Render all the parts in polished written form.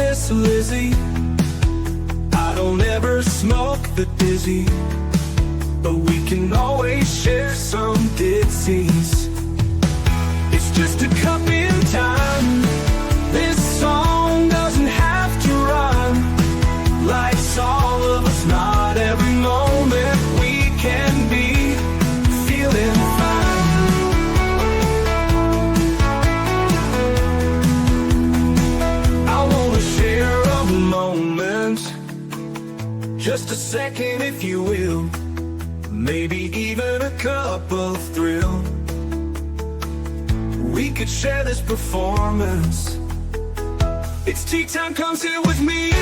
Miss Lizzie. I don't ever smoke the dizzy, but we can always share some disease. It's just a cup in time. This song doesn't have to rhyme. Life's all of us, not every moment we can be feeling fine. I wanna share a moment, just a second if you will, maybe even a cup of thrill. We could share this performance. It's tea time, come sit with me.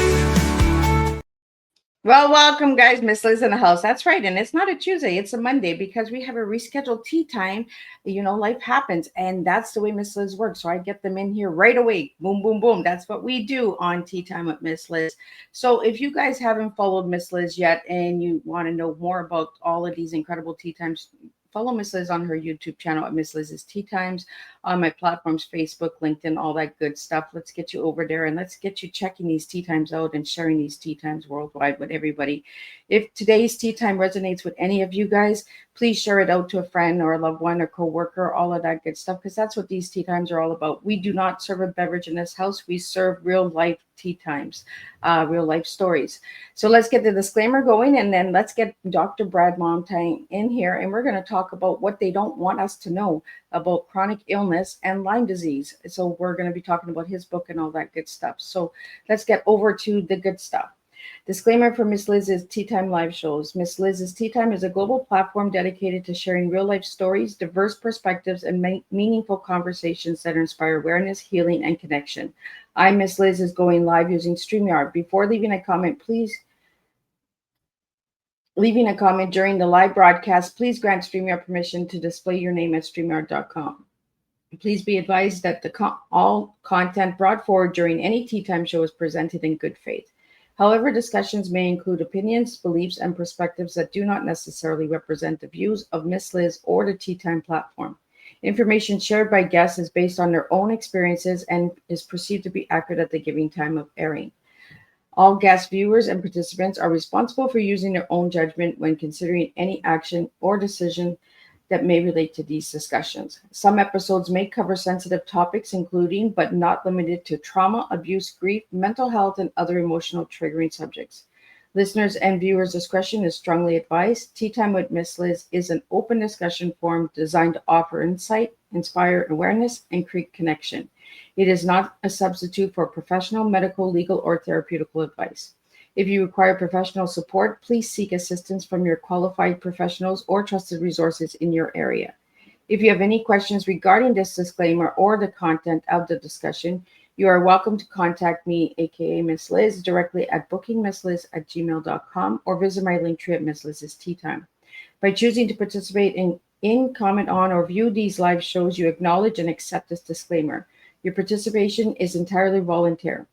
Well, welcome, guys. Miss Liz in the house. That's right. And it's not a Tuesday, it's a Monday because we have a rescheduled tea time. You know, life happens. And that's the way Miss Liz works. So I get them in here right away. Boom, boom, boom. That's what we do on Tea Time with Miss Liz. So if you guys haven't followed Miss Liz yet and you want to know more about all of these incredible tea times, follow Miss Liz on her YouTube channel at Miss Liz's Teatimes, on my platforms, Facebook, LinkedIn, all that good stuff. Let's get you over there and let's get you checking these tea times out and sharing these tea times worldwide with everybody. If today's tea time resonates with any of you guys, please share it out to a friend or a loved one or coworker, all of that good stuff, because that's what these tea times are all about. We do not serve a beverage in this house. We serve real life tea times, real life stories. So let's get the disclaimer going and then let's get Dr. Brad Montagne in here and we're going to talk about what they don't want us to know about chronic illness and Lyme disease. So we're going to be talking about his book and all that good stuff. So let's get over to the good stuff. Disclaimer for Miss Liz's Tea Time live shows. Miss Liz's Tea Time is a global platform dedicated to sharing real life stories, diverse perspectives, and meaningful conversations that inspire awareness, healing, and connection. I'm Miss Liz is going live using StreamYard. Before leaving a comment, leaving a comment during the live broadcast, please grant StreamYard permission to display your name at StreamYard.com. Please be advised that all content brought forward during any Tea Time show is presented in good faith. However, discussions may include opinions, beliefs, and perspectives that do not necessarily represent the views of Miss Liz or the Tea Time platform. Information shared by guests is based on their own experiences and is perceived to be accurate at the given time of airing. All guest viewers and participants are responsible for using their own judgment when considering any action or decision that may relate to these discussions. Some episodes may cover sensitive topics, including but not limited to trauma, abuse, grief, mental health, and other emotional triggering subjects. Listeners and viewers' discretion is strongly advised. Tea Time with Miss Liz is an open discussion forum designed to offer insight, inspire awareness, and create connection. It is not a substitute for professional, medical, legal, or therapeutical advice. If you require professional support, please seek assistance from your qualified professionals or trusted resources in your area. If you have any questions regarding this disclaimer or the content of the discussion, you are welcome to contact me, aka Miss Liz, directly at bookingmissliz@gmail.com or visit my link tree at Miss Liz's Tea Time. By choosing to participate in, comment on, or view these live shows, you acknowledge and accept this disclaimer. Your participation is entirely voluntary.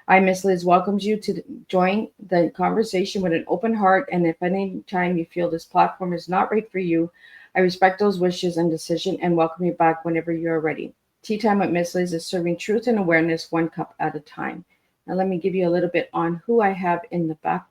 I, Miss Liz, welcomes you to join the conversation with an open heart, and if any time you feel this platform is not right for you, I respect those wishes and decision and welcome you back whenever you are ready. Tea Time with Miss Liz is serving truth and awareness one cup at a time. Now let me give you a little bit on who I have in the back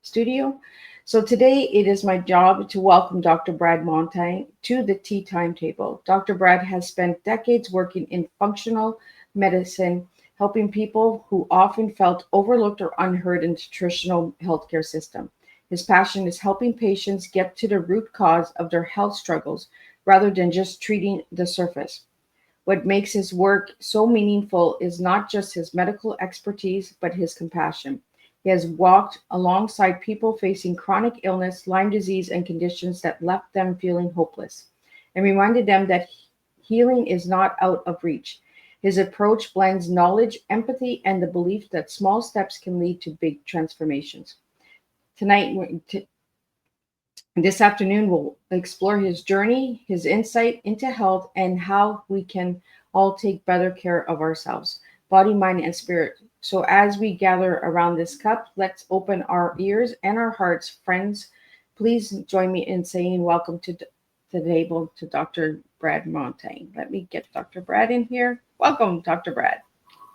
studio. So today it is my job to welcome Dr. Brad Montagne to the Tea Time table. Dr. Brad has spent decades working in functional medicine, helping people who often felt overlooked or unheard in the traditional healthcare system. His passion is helping patients get to the root cause of their health struggles rather than just treating the surface. What makes his work so meaningful is not just his medical expertise, but his compassion. He has walked alongside people facing chronic illness, Lyme disease, and conditions that left them feeling hopeless, and reminded them that healing is not out of reach. His approach blends knowledge, empathy, and the belief that small steps can lead to big transformations. This afternoon, we'll explore his journey, his insight into health, and how we can all take better care of ourselves, body, mind, and spirit. So as we gather around this cup, let's open our ears and our hearts. Friends, please join me in saying welcome to the table to Dr. Brad Montagne. Let me get Dr. Brad in here. Welcome, Dr. Brad.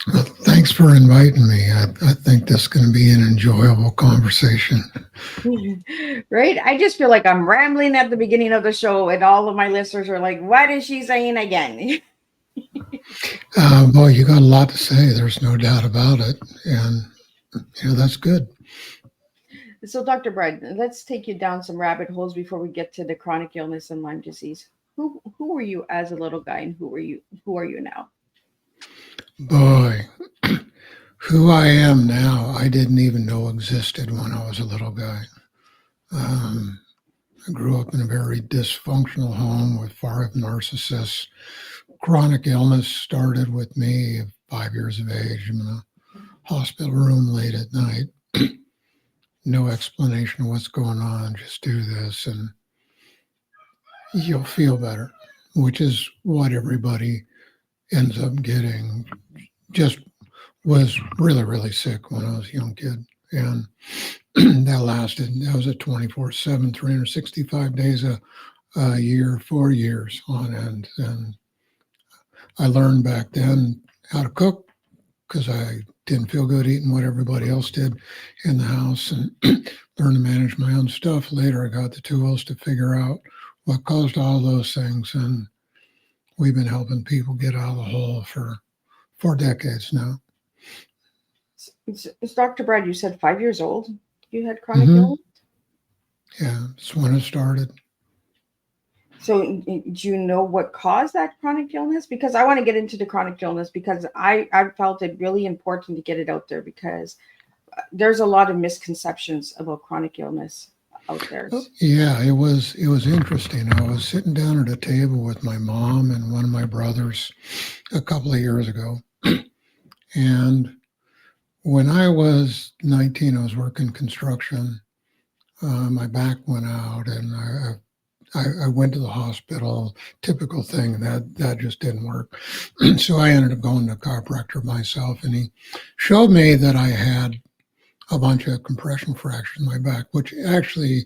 Well, thanks for inviting me. I think this is going to be an enjoyable conversation. Right? I just feel like I'm rambling at the beginning of the show, and all of my listeners are like, what is she saying again? Boy, you got a lot to say. There's no doubt about it. And, that's good. So, Dr. Brad, let's take you down some rabbit holes before we get to the chronic illness and Lyme disease. Who were you as a little guy, and who are you now? Boy, who I am now, I didn't even know existed when I was a little guy. Um, I grew up in a very dysfunctional home with five narcissists. Chronic illness started with me at 5 years of age in a hospital room late at night. No explanation of what's going on. Just do this and you'll feel better, which is what everybody ends up getting. Just was really, really sick when I was a young kid. And that was a 24/7, 365 days a year, 4 years on end. And I learned back then how to cook because I didn't feel good eating what everybody else did in the house and learned to manage my own stuff. Later, I got the tools to figure out what caused all those things. And we've been helping people get out of the hole for 4 decades now. It's Dr. Brad, you said 5 years old you had chronic Hmm. illness? Yeah, it's when it started. So, do you know what caused that chronic illness? Because I want to get into the chronic illness because I felt it really important to get it out there because there's a lot of misconceptions about chronic illness out there. Yeah, it was interesting. I was sitting down at a table with my mom and one of my brothers a couple of years ago, and when I was 19, I was working construction. My back went out, and I went to the hospital. Typical thing that just didn't work. So I ended up going to a chiropractor myself, and he showed me that I had a bunch of compression fractures in my back, which actually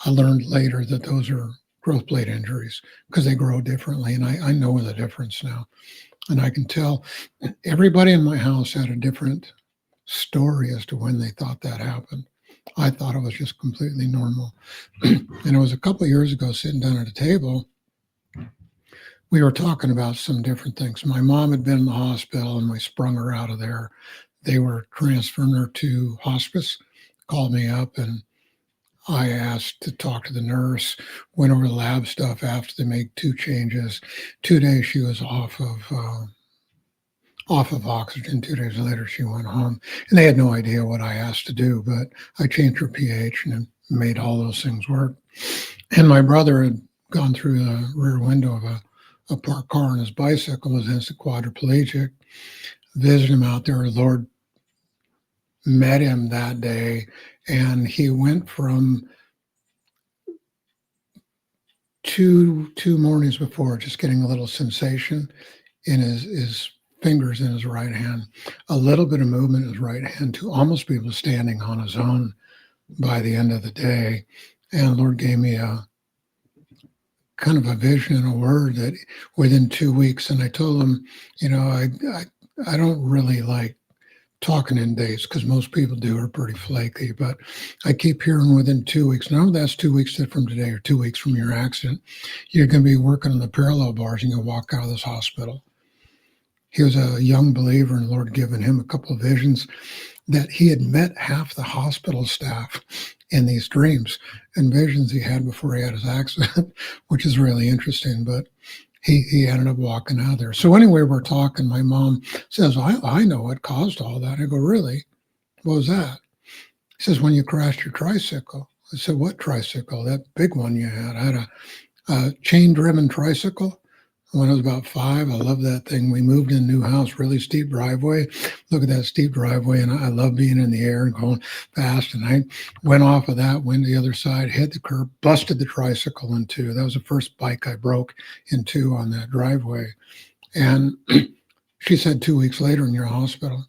I learned later that those are growth plate injuries because they grow differently, and I know the difference now, and I can tell everybody in my house had a different story as to when they thought that happened. I thought it was just completely normal. And it was a couple of years ago, sitting down at a table, we were talking about some different things. My mom had been in the hospital and we sprung her out of there. They were transferring her to hospice, called me up, and I asked to talk to the nurse, went over the lab stuff after they made two changes. 2 days she was off of oxygen. 2 days later, she went home, and they had no idea what I asked to do, but I changed her pH and made all those things work. And my brother had gone through the rear window of a parked car on his bicycle, was instant quadriplegic. Visited him out there. Lord met him that day, and he went from two mornings before just getting a little sensation in his fingers in his right hand, a little bit of movement in his right hand, to almost be able to standing on his own by the end of the day. And the Lord gave me a kind of a vision and a word that within 2 weeks, and I told him, I don't really like talking in days because most people do are pretty flaky, but I keep hearing within 2 weeks. No, that's 2 weeks from today or 2 weeks from your accident. You're going to be working on the parallel bars and you'll walk out of this hospital. He was a young believer, and the Lord given him a couple of visions that he had met half the hospital staff in these dreams and visions he had before he had his accident, which is really interesting. But he ended up walking out of there. So anyway, we're talking. My mom says, I know what caused all that. I go, really? What was that? He says, when you crashed your tricycle. I said, what tricycle? That big one you had. I had a chain-driven tricycle. When I was about 5, I loved that thing. We moved in a new house, really steep driveway. Look at that steep driveway, and I love being in the air and going fast. And I went off of that, went to the other side, hit the curb, busted the tricycle in two. That was the first bike I broke in two on that driveway. And she said 2 weeks later in your hospital.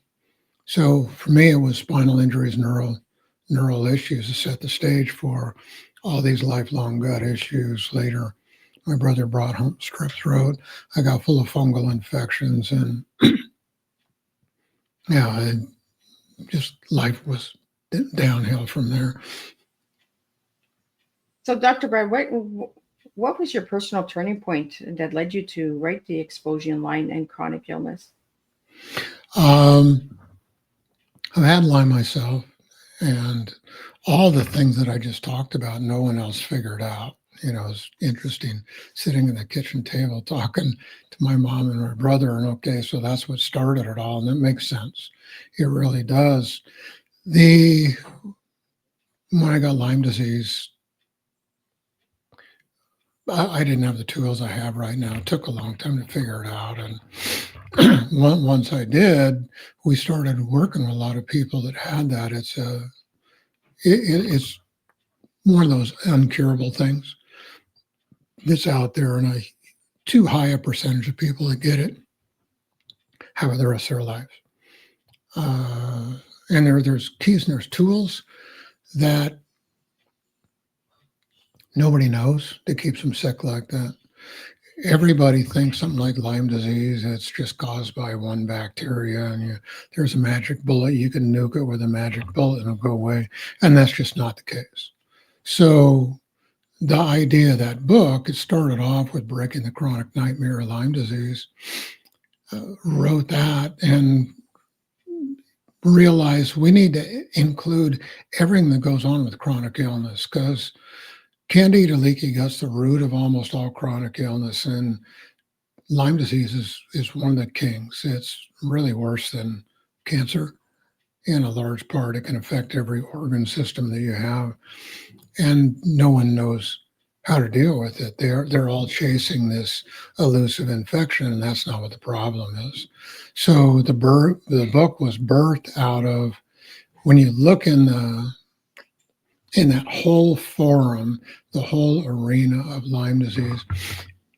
So for me, it was spinal injuries, neural issues to set the stage for all these lifelong gut issues later. My brother brought home strep throat. I got full of fungal infections, and Yeah, and just life was downhill from there. So, Dr. Brad, what was your personal turning point that led you to write The Exposure in Lyme and Chronic Illness? Um, I've had Lyme myself, and all the things that I just talked about, no one else figured out. It's interesting sitting at the kitchen table talking to my mom and my brother, and okay, so that's what started it all, and that makes sense. It really does. When I got Lyme disease, I didn't have the tools I have right now. It took a long time to figure it out, and once I did, we started working with a lot of people that had that. It's one of those uncurable things that's out there, and too high a percentage of people that get it have it the rest of their lives. And there's keys and there's tools that nobody knows that keeps them sick like that. Everybody thinks something like Lyme disease, it's just caused by one bacteria, and there's a magic bullet. You can nuke it with a magic bullet and it'll go away. And that's just not the case. So the idea of that book, it started off with Breaking the Chronic Nightmare of Lyme Disease. Wrote that and realized we need to include everything that goes on with chronic illness, because candida leaky gut's the root of almost all chronic illness, and Lyme disease is one of the kings. It's really worse than cancer. In a large part, it can affect every organ system that you have, and no one knows how to deal with it. They're all chasing this elusive infection, and that's not what the problem is. So the book was birthed out of, when you look in that whole forum, the whole arena of Lyme disease,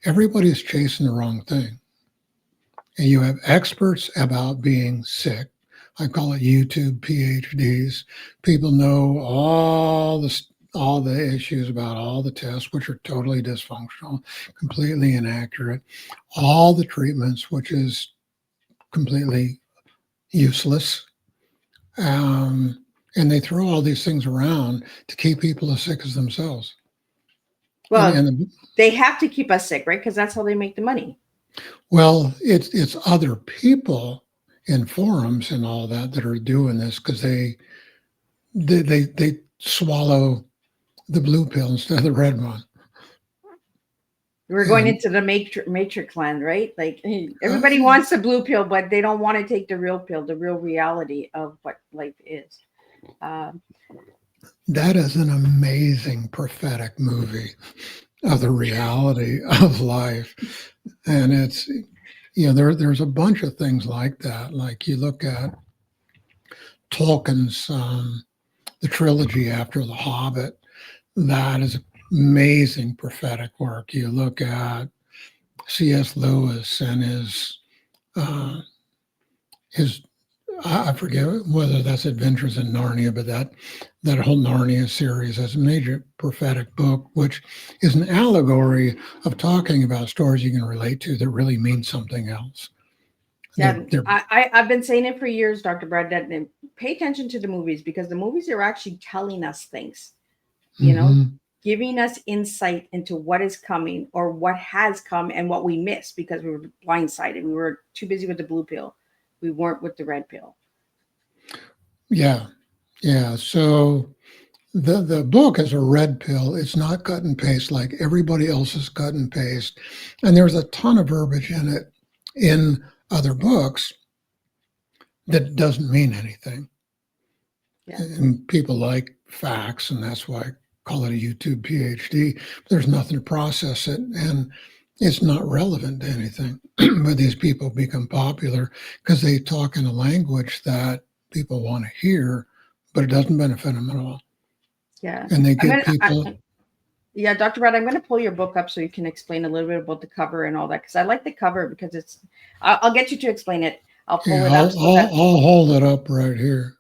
everybody's chasing the wrong thing. And you have experts about being sick. I call it YouTube PhDs. People know all the issues about all the tests, which are totally dysfunctional, completely inaccurate, all the treatments, which is completely useless. And they throw all these things around to keep people as sick as themselves. Well, they have to keep us sick, right? Because that's how they make the money. Well, it's other people in forums and all that are doing this, because they swallow the blue pill instead of the red one. We're going into the matrix land, right? Like everybody wants the blue pill, but they don't want to take the real pill, the real reality of what life is. That is an amazing prophetic movie of the reality of life. And it's, there's a bunch of things like that. Like you look at Tolkien's, the trilogy after The Hobbit, that is amazing prophetic work. You look at C.S. Lewis and his I forget whether that's Adventures in Narnia, but that whole Narnia series is a major prophetic book, which is an allegory of talking about stories you can relate to that really mean something else. Yeah, I've been saying it for years, Dr. Brad, that pay attention to the movies, because the movies are actually telling us things, giving us insight into what is coming or what has come and what we missed because we were blindsided. We were too busy with the blue pill. We weren't with the red pill. Yeah. So the book is a red pill. It's not cut and paste like everybody else's cut and paste. And there's a ton of verbiage in it in other books that doesn't mean anything. Yeah. And people like facts, and that's why I call it a YouTube PhD. There's nothing to process it, and it's not relevant to anything. But these people become popular because they talk in a language that people want to hear, but it doesn't benefit them at all. Yeah. And they get people. Yeah, Dr. Brad, I'm going to pull your book up so you can explain a little bit about the cover and all that, because I like the cover because it's, I'll get you to explain it. I'll pull it up. I'll hold it up right here.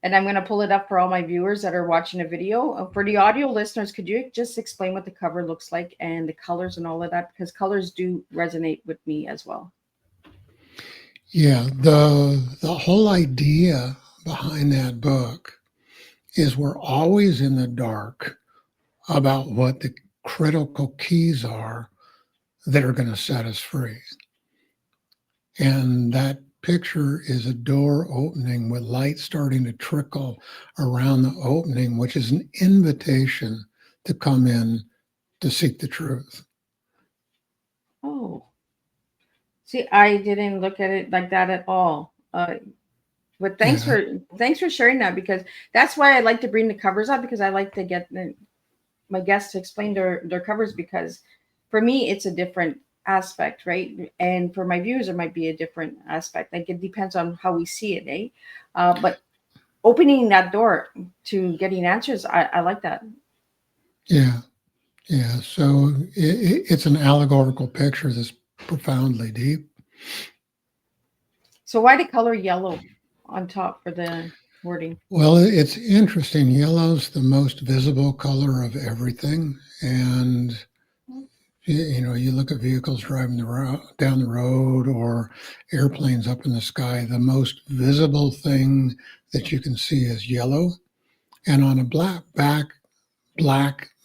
And I'm going to pull it up for all my viewers that are watching the video. For the audio listeners, could you just explain what the cover looks like and the colors and all of that? Because colors do resonate with me as well. Yeah, the whole idea behind that book is we're always in the dark about what the critical keys are that are going to set us free. And that picture is a door opening with light starting to trickle around the opening, which is an invitation to come in to seek the truth. Oh, see, I didn't look at it like that at all. But Yeah, thanks for sharing that, because that's why I like to bring the covers up, because I like to get my guests to explain their covers, because for me it's a different aspect, right? And for my viewers it might be a different aspect. Like, it depends on how we see it, eh? But opening that door to getting answers, I like that. yeah, yeah. So it's an allegorical picture that's profoundly deep. So why the color yellow on top for the wording? Well, it's interesting. Yellow's the most visible color of everything. And, you know, you look at vehicles driving down the road or airplanes up in the sky, the most visible thing that you can see is yellow. And on a black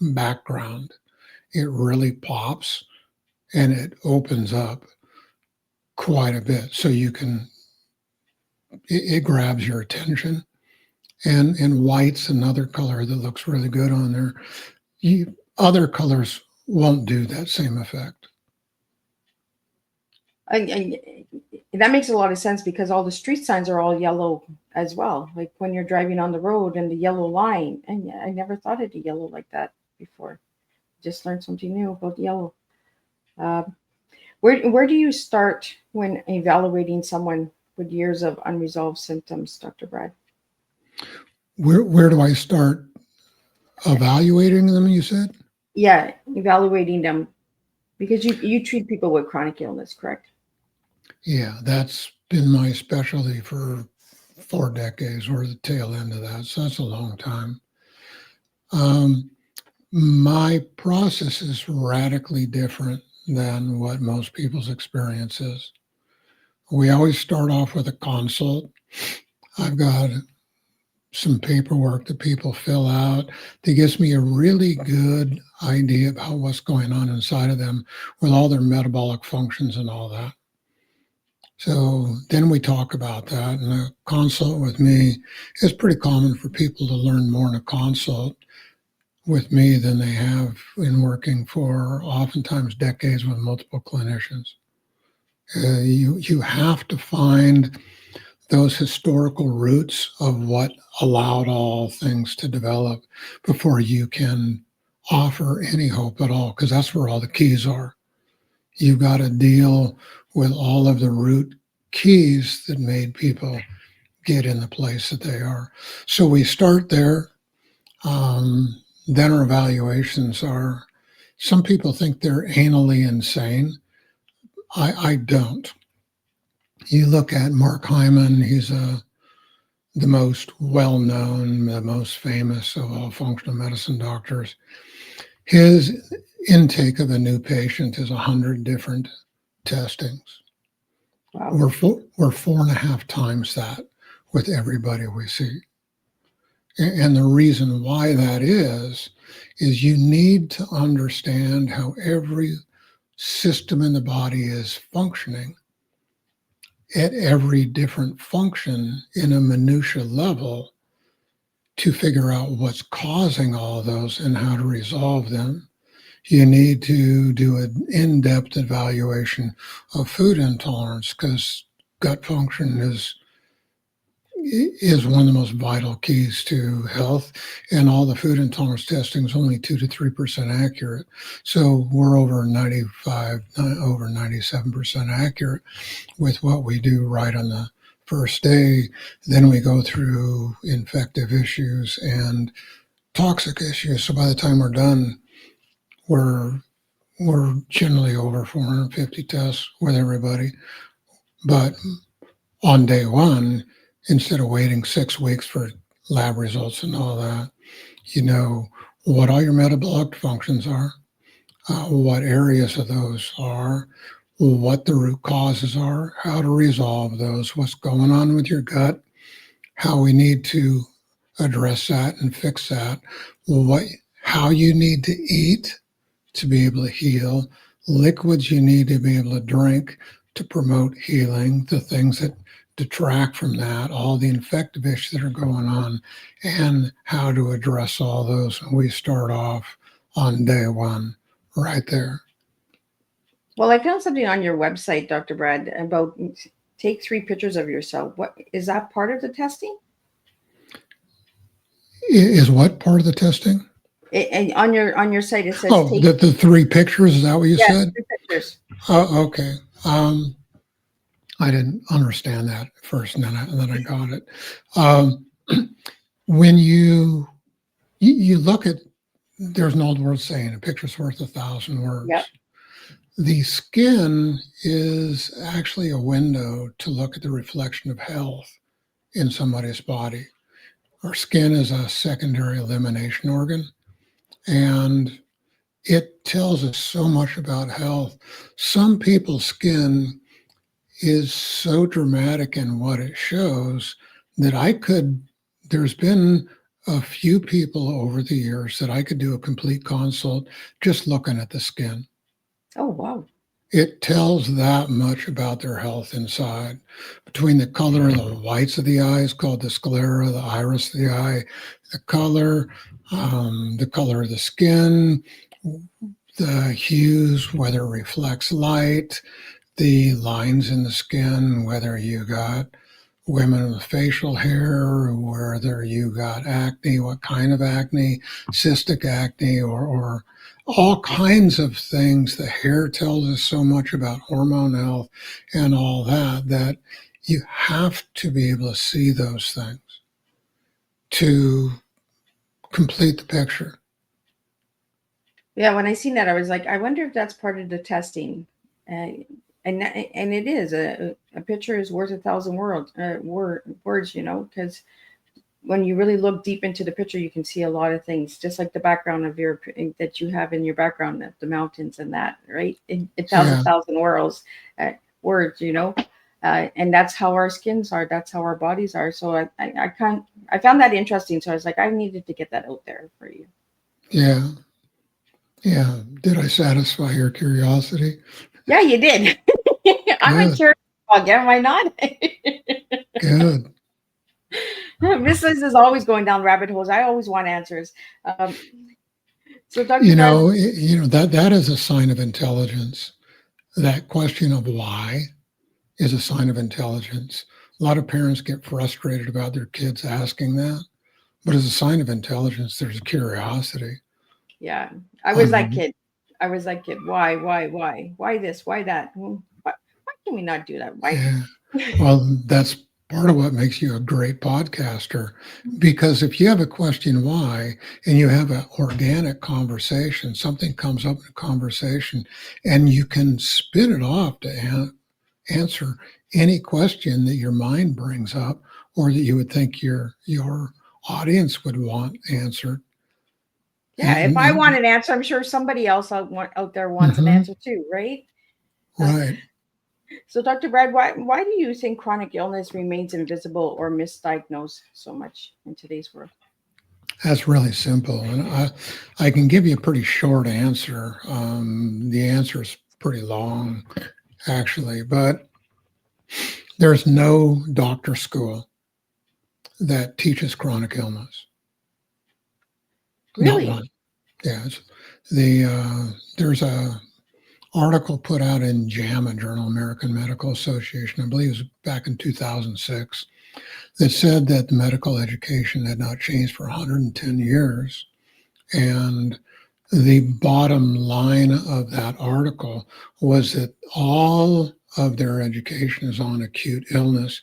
background, it really pops and it opens up quite a bit. So it grabs your attention. And white's another color that looks really good on there. Other colors won't do that same effect. I, that makes a lot of sense, because all the street signs are all yellow as well. Like when you're driving on the road and the yellow line, and yeah, I never thought of the yellow like that before. Just learned something new about yellow. Um, where do you start when evaluating someone with years of unresolved symptoms, Dr. Brad? Where do I start evaluating them, you said? Yeah, evaluating them, because you treat people with chronic illness, correct? Yeah, that's been my specialty for 4 decades or the tail end of that. So that's a long time. Um, my process is radically different than what most people's experience is. We always start off with a consult. I've got some paperwork that people fill out that gives me a really good idea about what's going on inside of them with all their metabolic functions and all that. So then we talk about that. And a consult with me is pretty common for people to learn more in a consult with me than they have in working for oftentimes decades with multiple clinicians. You have to find those historical roots of what allowed all things to develop before you can offer any hope at all, because that's where all the keys are. You've got to deal with all of the root keys that made people get in the place that they are. So we start there. Then our evaluations are, some people think they're anally insane. I don't. You look at Mark Hyman, he's the most well-known, the most famous of all functional medicine doctors. His intake of a new patient is 100 different testings. Wow. We're 4.5 times that with everybody we see. And the reason why that is you need to understand how every system in the body is functioning at every different function in a minutia level to figure out what's causing all those and how to resolve them. You need to do an in-depth evaluation of food intolerance, because gut function is one of the most vital keys to health, and all the food intolerance testing is only 2 to 3% accurate. So we're over 97% accurate with what we do right on the first day. Then we go through infective issues and toxic issues. So by the time we're done, we're generally over 450 tests with everybody. But on day one, instead of waiting 6 weeks for lab results and all that, you know what all your metabolic functions are, what areas of those are, what the root causes are, how to resolve those, what's going on with your gut, how we need to address that and fix that, how you need to eat to be able to heal, liquids you need to be able to drink to promote healing, the things that detract from that, all the infective issues that are going on, and how to address all those. And we start off on day one right there. Well, I found something on your website, Dr. Brad, about take 3 pictures of yourself. What is that part of the testing? Is what part of the testing? And on your site it says Oh, take the 3 pictures, is that what you said? 3 pictures. Oh, okay. I didn't understand that at first, and then I got it. When you look at, there's an old word saying, a picture's worth 1,000 words. Yep. The skin is actually a window to look at the reflection of health in somebody's body. Our skin is a secondary elimination organ, and it tells us so much about health. Some people's skin is so dramatic in what it shows that there's been a few people over the years that I could do a complete consult just looking at the skin. Oh, wow. It tells that much about their health inside. Between the color of the whites of the eyes, called the sclera, the iris of the eye, the color of the skin, the hues, whether it reflects light, the lines in the skin, whether you got women with facial hair, whether you got acne, what kind of acne, cystic acne, or all kinds of things. The hair tells us so much about hormone health and all that, that you have to be able to see those things to complete the picture. Yeah, when I seen that, I was like, I wonder if that's part of the testing. And it is a picture is worth 1,000 words, because when you really look deep into the picture, you can see a lot of things, just like the background of that you have in your background, the mountains and that, right? It tells 1,000 words, and that's how our skins are. That's how our bodies are. So I found that interesting. So I was like, I needed to get that out there for you. Yeah. Yeah. Did I satisfy your curiosity? Yeah, you did. I'm a curious dog, am I not? Good. Miss Liz is always going down rabbit holes. I always want answers. So, Dr. That is a sign of intelligence. That question of why is a sign of intelligence. A lot of parents get frustrated about their kids asking that, but as a sign of intelligence, there's a curiosity. Yeah, I was that kid. Why this? Why that? Why can we not do that? Why? Yeah. Well, that's part of what makes you a great podcaster, because if you have a question why and you have an organic conversation, something comes up in a conversation and you can spin it off to answer any question that your mind brings up or that you would think your audience would want answered. Yeah, if I want an answer, I'm sure somebody else out there wants an answer too, right? Right. So, Dr. Brad, why do you think chronic illness remains invisible or misdiagnosed so much in today's world? That's really simple. And I can give you a pretty short answer. The answer is pretty long, actually, but there's no doctor school that teaches chronic illness. Really? Not one. Yeah. There's a article put out in JAMA, Journal American Medical Association, I believe it was back in 2006, that said that the medical education had not changed for 110 years. And the bottom line of that article was that all of their education is on acute illness.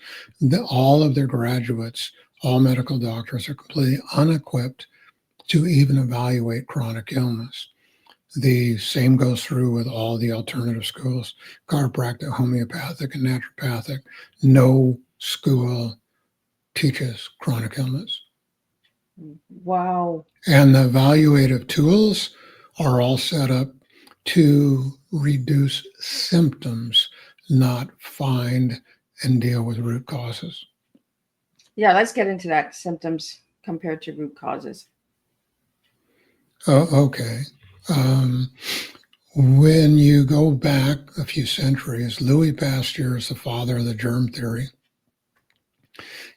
All of their graduates, all medical doctors, are completely unequipped to even evaluate chronic illness. The same goes through with all the alternative schools, chiropractic, homeopathic, and naturopathic. No school teaches chronic illness. Wow. And the evaluative tools are all set up to reduce symptoms, not find and deal with root causes. Yeah, let's get into that, symptoms compared to root causes. Oh, okay. When you go back a few centuries, Louis Pasteur is the father of the germ theory.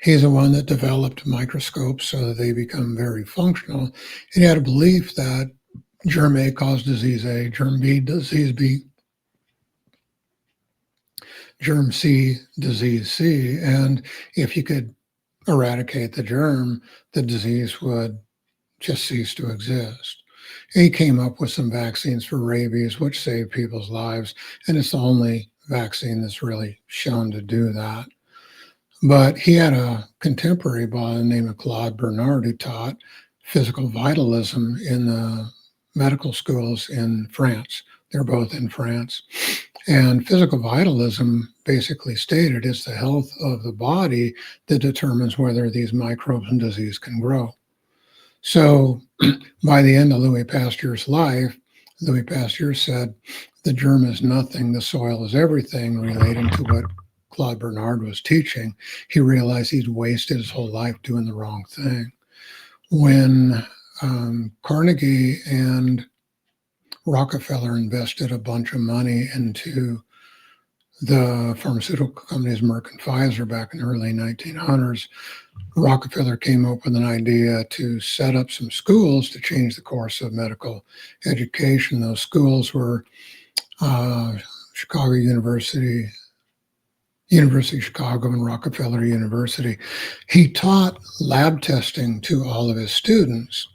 He's the one that developed microscopes so that they become very functional. And he had a belief that germ A caused disease A, germ B disease B, germ C disease C. And if you could eradicate the germ, the disease would just cease to exist. He came up with some vaccines for rabies, which saved people's lives, and it's the only vaccine that's really shown to do that. But he had a contemporary by the name of Claude Bernard who taught physical vitalism in the medical schools in France. They're both in France. And physical vitalism basically stated it's the health of the body that determines whether these microbes and disease can grow. So by the end of Louis Pasteur's life, Louis Pasteur said, the germ is nothing, the soil is everything, relating to what Claude Bernard was teaching. He realized he'd wasted his whole life doing the wrong thing. When Carnegie and Rockefeller invested a bunch of money into the pharmaceutical companies Merck and Pfizer back in the early 1900s, Rockefeller came up with an idea to set up some schools to change the course of medical education. Those schools were Chicago University, University of Chicago, and Rockefeller University. He taught lab testing to all of his students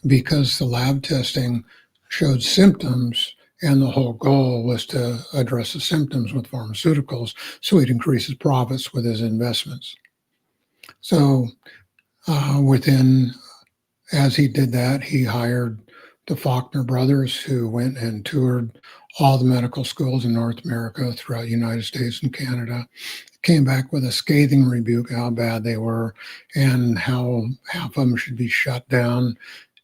because the lab testing showed symptoms, and the whole goal was to address the symptoms with pharmaceuticals so he'd increase his profits with his investments. So as he did that, he hired the Faulkner brothers, who went and toured all the medical schools in North America throughout the United States and Canada, came back with a scathing rebuke how bad they were and how half of them should be shut down.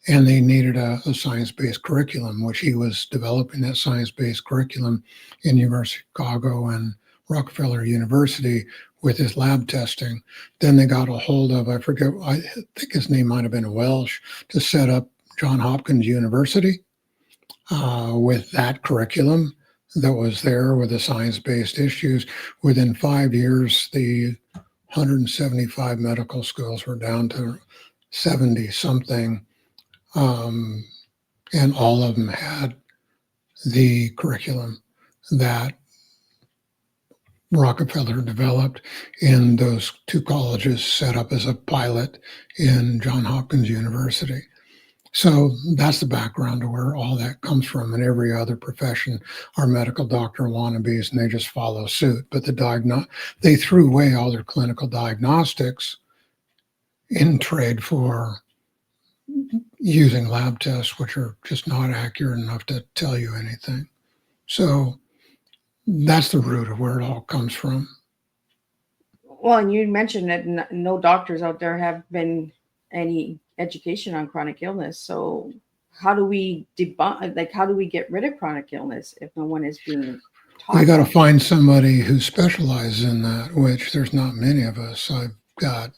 And they needed a science-based curriculum, which he was developing that science-based curriculum in University of Chicago and Rockefeller University with his lab testing. Then they got a hold of, I think his name might have been Welsh, to set up Johns Hopkins University with that curriculum that was there with the science-based issues. Within 5 years, the 175 medical schools were down to 70 something. And all of them had the curriculum that Rockefeller developed in those two colleges set up as a pilot in Johns Hopkins University. So that's the background to where all that comes from. And every other profession are medical doctor wannabes, and they just follow suit. But they threw away all their clinical diagnostics in trade for using lab tests, which are just not accurate enough to tell you anything. So that's the root of where it all comes from. Well, and you mentioned that no doctors out there have been any education on chronic illness. So how do we how do we get rid of chronic illness if no one is being taught? We got to find somebody who specializes in that, which there's not many of us. I've got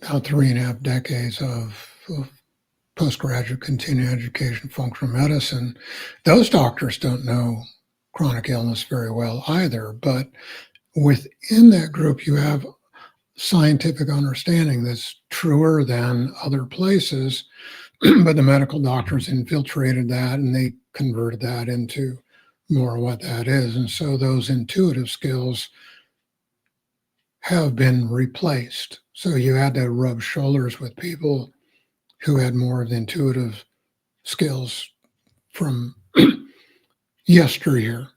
about 3.5 decades of postgraduate continuing education, functional medicine. Those doctors don't know chronic illness very well either. But within that group, you have scientific understanding that's truer than other places. But the medical doctors infiltrated that and they converted that into more of what that is. And so those intuitive skills have been replaced. So you had to rub shoulders with people who had more of the intuitive skills from yesteryear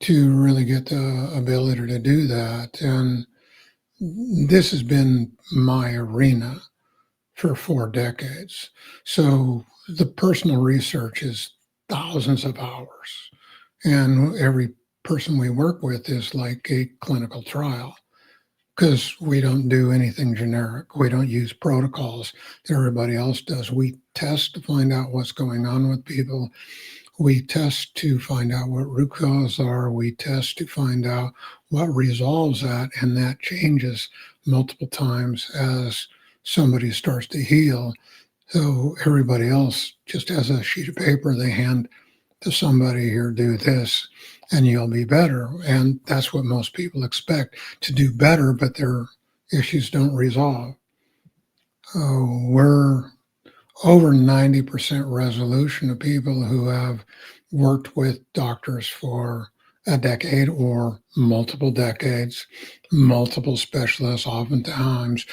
to really get the ability to do that. And this has been my arena for 4 decades. So the personal research is thousands of hours. And every person we work with is like a clinical trial because we don't do anything generic. We don't use protocols that everybody else does. We test to find out what's going on with people. We test to find out what root causes are. We test to find out what resolves that, and that changes multiple times as somebody starts to heal. So everybody else just has a sheet of paper they hand to somebody, here, do this, and you'll be better. And that's what most people expect, to do better, but their issues don't resolve. We're over 90% resolution of people who have worked with doctors for a decade or multiple decades, multiple specialists, oftentimes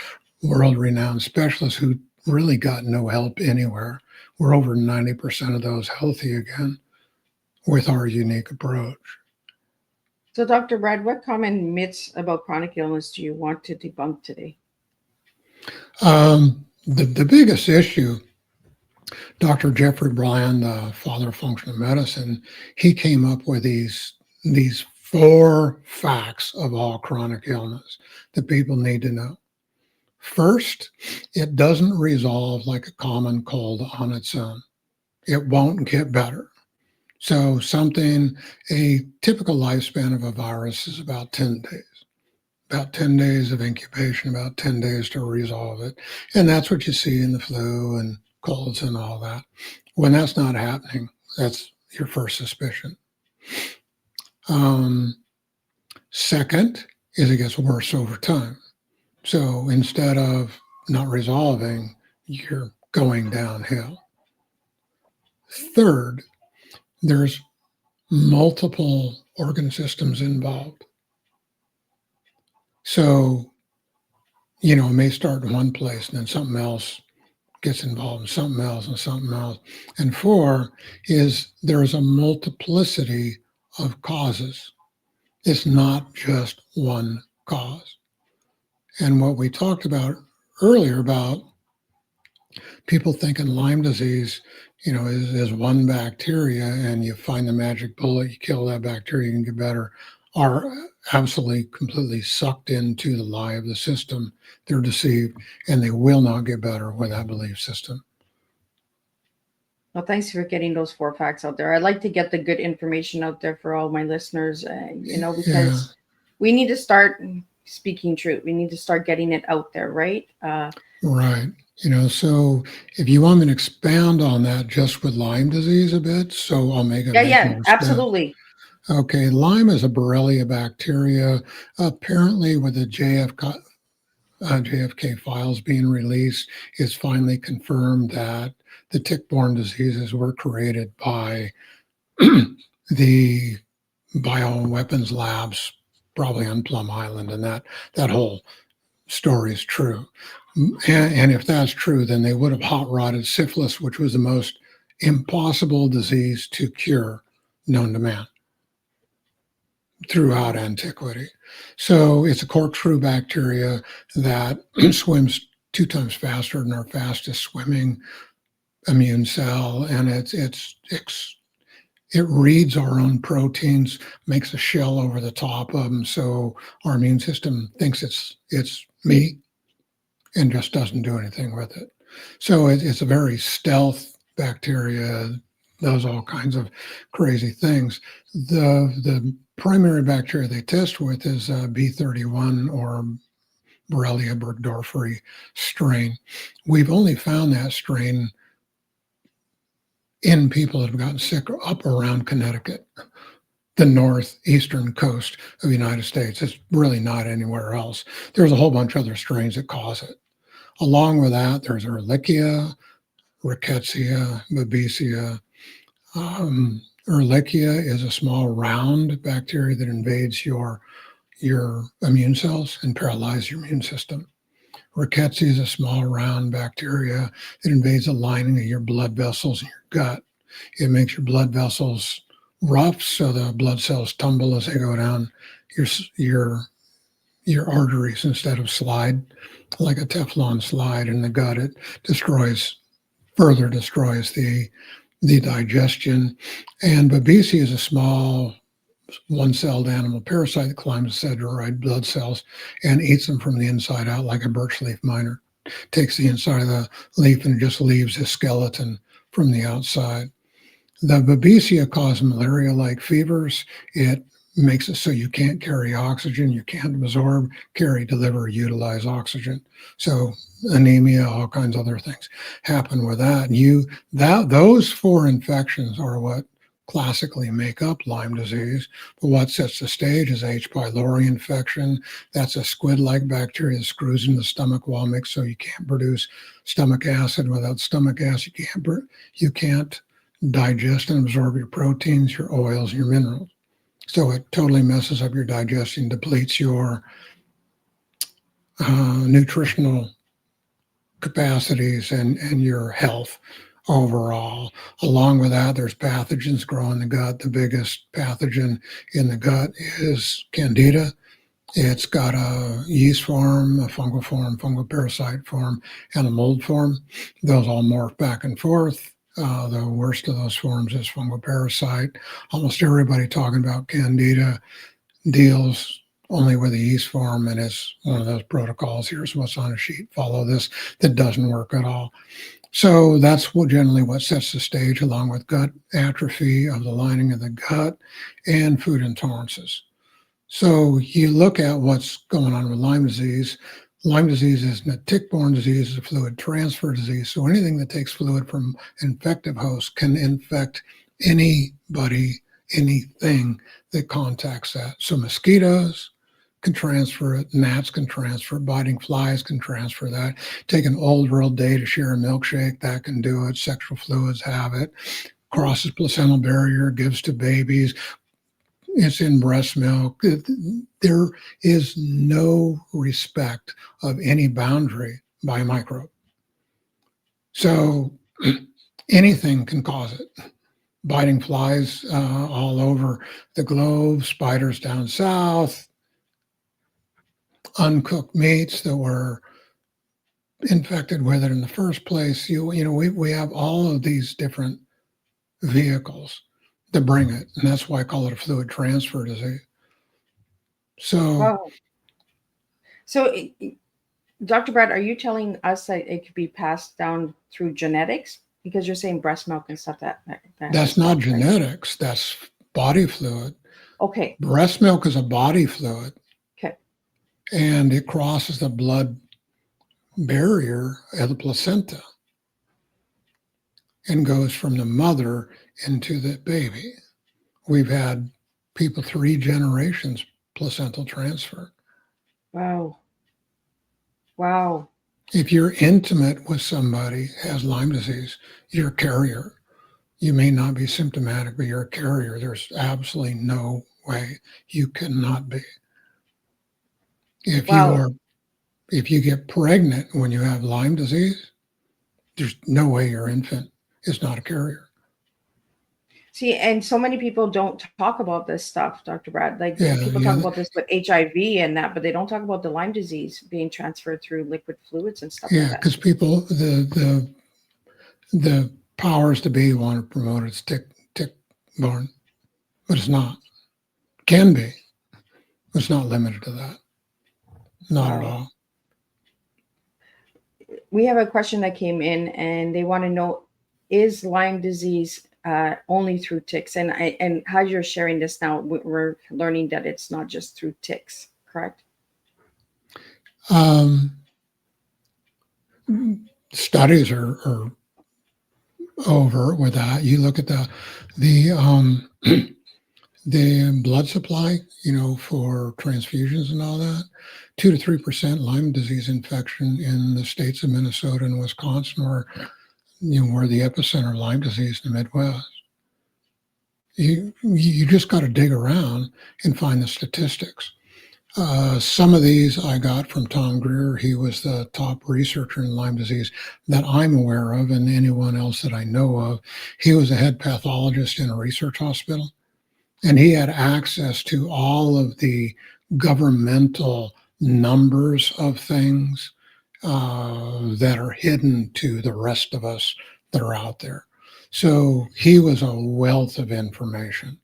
world-renowned specialists who really got no help anywhere. We're over 90% of those healthy again with our unique approach. So, Dr. Brad, what common myths about chronic illness do you want to debunk today? The biggest issue, Dr. Jeffrey Bryan, the father of functional medicine, he came up with these 4 facts of all chronic illness that people need to know. First, it doesn't resolve like a common cold on its own. It won't get better. So a typical lifespan of a virus is about 10 days. About 10 days of incubation, about 10 days to resolve it. And that's what you see in the flu and colds and all that. When that's not happening, that's your first suspicion. Second is it gets worse over time. So instead of not resolving, you're going downhill. Third, there's multiple organ systems involved. So, it may start in one place and then something else gets involved, and something else and something else. And 4 is there's a multiplicity of causes. It's not just one cause. And what we talked about earlier about people thinking Lyme disease, is one bacteria, and you find the magic bullet, you kill that bacteria, you can get better, are absolutely completely sucked into the lie of the system. They're deceived, and they will not get better with that belief system. Well, thanks for getting those 4 facts out there. I'd like to get the good information out there for all my listeners, because we need to start speaking truth. We need to start getting it out there, right? Right. So if you want me to expand on that just with Lyme disease a bit, so I'll make it. Yeah, absolutely. Okay, Lyme is a Borrelia bacteria. Apparently, with the JFK files being released, it's finally confirmed that the tick-borne diseases were created by the bioweapons labs, probably on Plum Island, and that whole story is true. And if that's true, then they would have hot-rodded syphilis, which was the most impossible disease to cure known to man throughout antiquity. So it's a corkscrew bacteria that swims 2 times faster than our fastest swimming immune cell, and it reads our own proteins, makes a shell over the top of them, so our immune system thinks it's meat and just doesn't do anything with it. So it's a very stealth bacteria, does all kinds of crazy things. The primary bacteria they test with is B31 or Borrelia burgdorferi strain. We've only found that strain in people that have gotten sick up around Connecticut, the northeastern coast of the United States. It's really not anywhere else. There's a whole bunch of other strains that cause it. Along with that, there's Ehrlichia, Rickettsia, Babesia. Ehrlichia is a small round bacteria that invades your immune cells and paralyzes your immune system. Rickettsia is a small round bacteria that invades the lining of your blood vessels in your gut. It makes your blood vessels rough, so the blood cells tumble as they go down your arteries instead of slide like a Teflon slide in the gut. It further destroys the digestion. And Babesia is a small one-celled animal parasite that climbs the red blood cells and eats them from the inside out like a birch leaf miner. Takes the inside of the leaf and just leaves a skeleton from the outside. The babesia cause malaria-like fevers. It makes it so you can't carry oxygen, you can't absorb, carry, deliver, utilize oxygen. So anemia, all kinds of other things happen with that. And those 4 infections are what classically make up Lyme disease. But what sets the stage is H. pylori infection. That's a squid-like bacteria that screws in the stomach wall, makes so you can't produce stomach acid. Without stomach acid, you can't digest and absorb your proteins, your oils, your minerals. So it totally messes up your digestion, depletes your nutritional capacities and your health overall. Along with that, there's pathogens grow in the gut. The biggest pathogen in the gut is Candida. It's got a yeast form, a fungal parasite form, and a mold form. Those all morph back and forth. The worst of those forms is fungal parasite. Almost everybody talking about Candida deals only with the yeast form, and it's one of those protocols. Here's what's on a sheet. Follow this. That doesn't work at all. So that's generally what sets the stage, along with gut atrophy of the lining of the gut and food intolerances. So you look at what's going on with Lyme disease. Lyme disease is a tick-borne disease, a fluid transfer disease. So anything that takes fluid from infective hosts can infect anybody, anything that contacts that. So mosquitoes can transfer it, gnats can transfer it, biting flies can transfer that. Take an old world day to share a milkshake, that can do it. Sexual fluids have it. Crosses placental barrier, gives to babies. It's in breast milk. There is no respect of any boundary by a microbe. So anything can cause it. Biting flies all over the globe, spiders down south, uncooked meats that were infected with it in the first place. We have all of these different vehicles to bring it, and that's why I call it a fluid transfer disease. So, Wow. So, Dr. Brad, are you telling us that it could be passed down through genetics? Because you're saying breast milk and stuff that's not genetics. Right? That's body fluid. Okay. Breast milk is a body fluid. Okay. And it crosses the blood barrier of the placenta and goes from the mother into the baby. We've had people 3 generations placental transfer. Wow. Wow. If you're intimate with somebody who has Lyme disease, you're a carrier. You may not be symptomatic, but you're a carrier. There's absolutely no way you cannot be. If you get pregnant when you have Lyme disease, there's no way your infant is not a carrier. See, and so many people don't talk about this stuff, Dr. Brad. Like people talk about this with HIV and that, but they don't talk about the Lyme disease being transferred through liquid fluids and stuff like that. Yeah, because people, the powers to be want to promote it's tick-borne, but it's not. Can be. It's not limited to that. Not at all. We have a question that came in, and they want to know, is Lyme disease only through ticks? And how you're sharing this now, we're learning that it's not just through ticks, correct? Studies are over with that. You look at the blood supply, for transfusions and all that, 2 to 3% Lyme disease infection in the states of Minnesota and Wisconsin, where the epicenter of Lyme disease in the Midwest. You just got to dig around and find the statistics. Some of these I got from Tom Greer. He was the top researcher in Lyme disease that I'm aware of, and anyone else that I know of. He was a head pathologist in a research hospital, and he had access to all of the governmental numbers of things that are hidden to the rest of us that are out there. So he was a wealth of information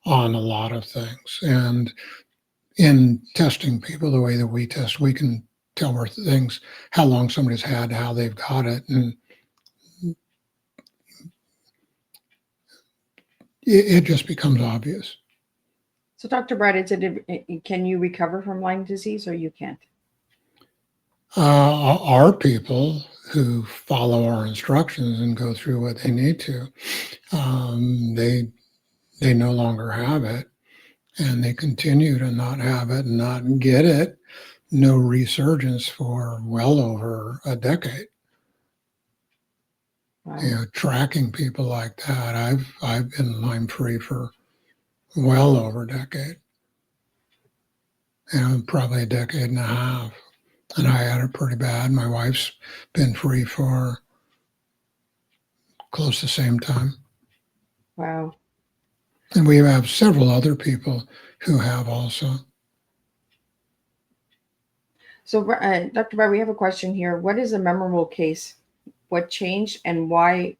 on a lot of things. And in testing people the way that we test, we can tell where things, how long somebody's had, how they've got it, and it just becomes obvious. So, Dr. Brad, can you recover from Lyme disease or you can't? Our people who follow our instructions and go through what they need to, they no longer have it, and they continue to not have it and not get it. No resurgence for well over a decade. Wow. You know, tracking people like that, I've been Lyme free for well over a decade, probably a decade and a half. And I had it pretty bad. My wife's been free for close to the same time. Wow. And we have several other people who have also. So, Dr. Brad, we have a question here. What is a memorable case? What changed and why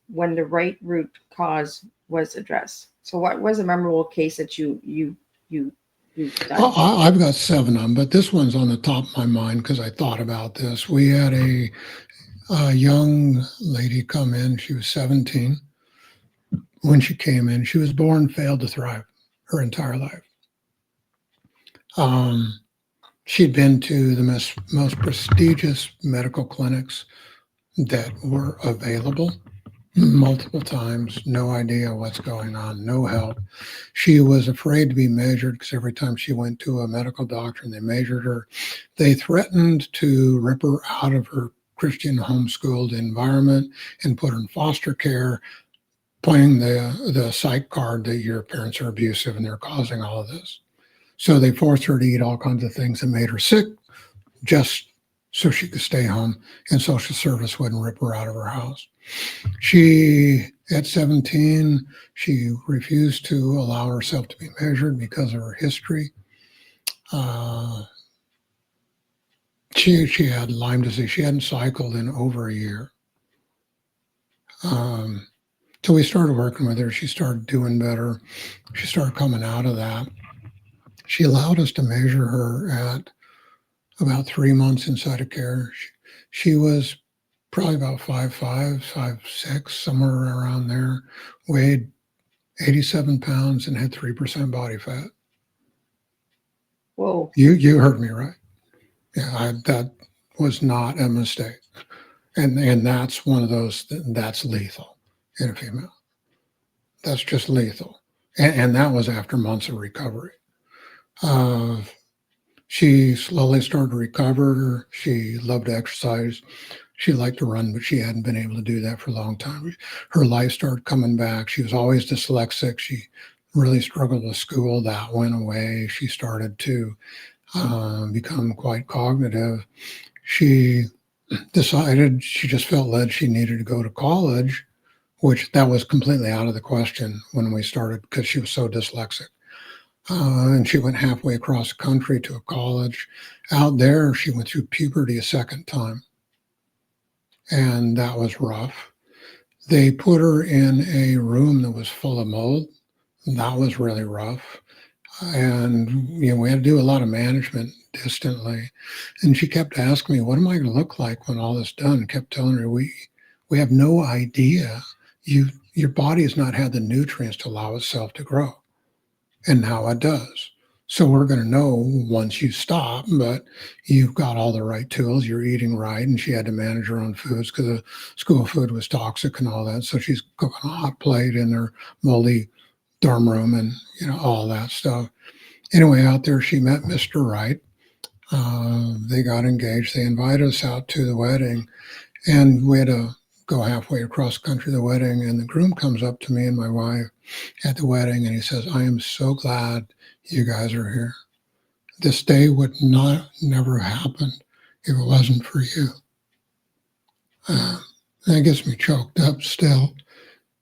when the right root cause was addressed? So what was a memorable case that you've done? I've got 7 of them, but this one's on the top of my mind because I thought about this. We had a young lady come in. She was 17. When she came in, she was born failed to thrive her entire life. She'd been to the most prestigious medical clinics that were available multiple times, no idea what's going on, no help. She was afraid to be measured because every time she went to a medical doctor and they measured her, they threatened to rip her out of her Christian homeschooled environment and put her in foster care, playing the psych card that your parents are abusive and they're causing all of this. So they forced her to eat all kinds of things that made her sick just so she could stay home and social service wouldn't rip her out of her house. She, at 17, she refused to allow herself to be measured because of her history. She had Lyme disease. She hadn't cycled in over a year. So we started working with her. She started doing better. She started coming out of that. She allowed us to measure her at about 3 months inside of care. She was probably about 5'5", 5'6", somewhere around there, weighed 87 pounds and had 3% body fat. Whoa. You heard me right. Yeah, that was not a mistake. And that's one of those, that's lethal in a female. That's just lethal. And that was after months of recovery. She slowly started to recover. She loved to exercise. She liked to run, but she hadn't been able to do that for a long time. Her life started coming back. She was always dyslexic. She really struggled with school. That went away. She started to become quite cognitive. She decided she just felt led she needed to go to college, which that was completely out of the question when we started because she was so dyslexic. And she went halfway across the country to a college. Out there, she went through puberty a second time. And that was rough. They put her in a room that was full of mold. That was really rough. And, we had to do a lot of management distantly. And she kept asking me, what am I going to look like when all this is done? I kept telling her, we have no idea. Your body has not had the nutrients to allow itself to grow. And now it does. So we're going to know once you stop, but you've got all the right tools, you're eating right. And she had to manage her own foods because the school food was toxic and all that. So she's cooking a hot plate in her moldy dorm room and, all that stuff. Anyway, out there, she met Mr. Right. They got engaged. They invited us out to the wedding and we had to go halfway across the country to the wedding. And the groom comes up to me and my wife at the wedding and he says, I am so glad you guys are here. This day would never happen if it wasn't for you. That gets me choked up still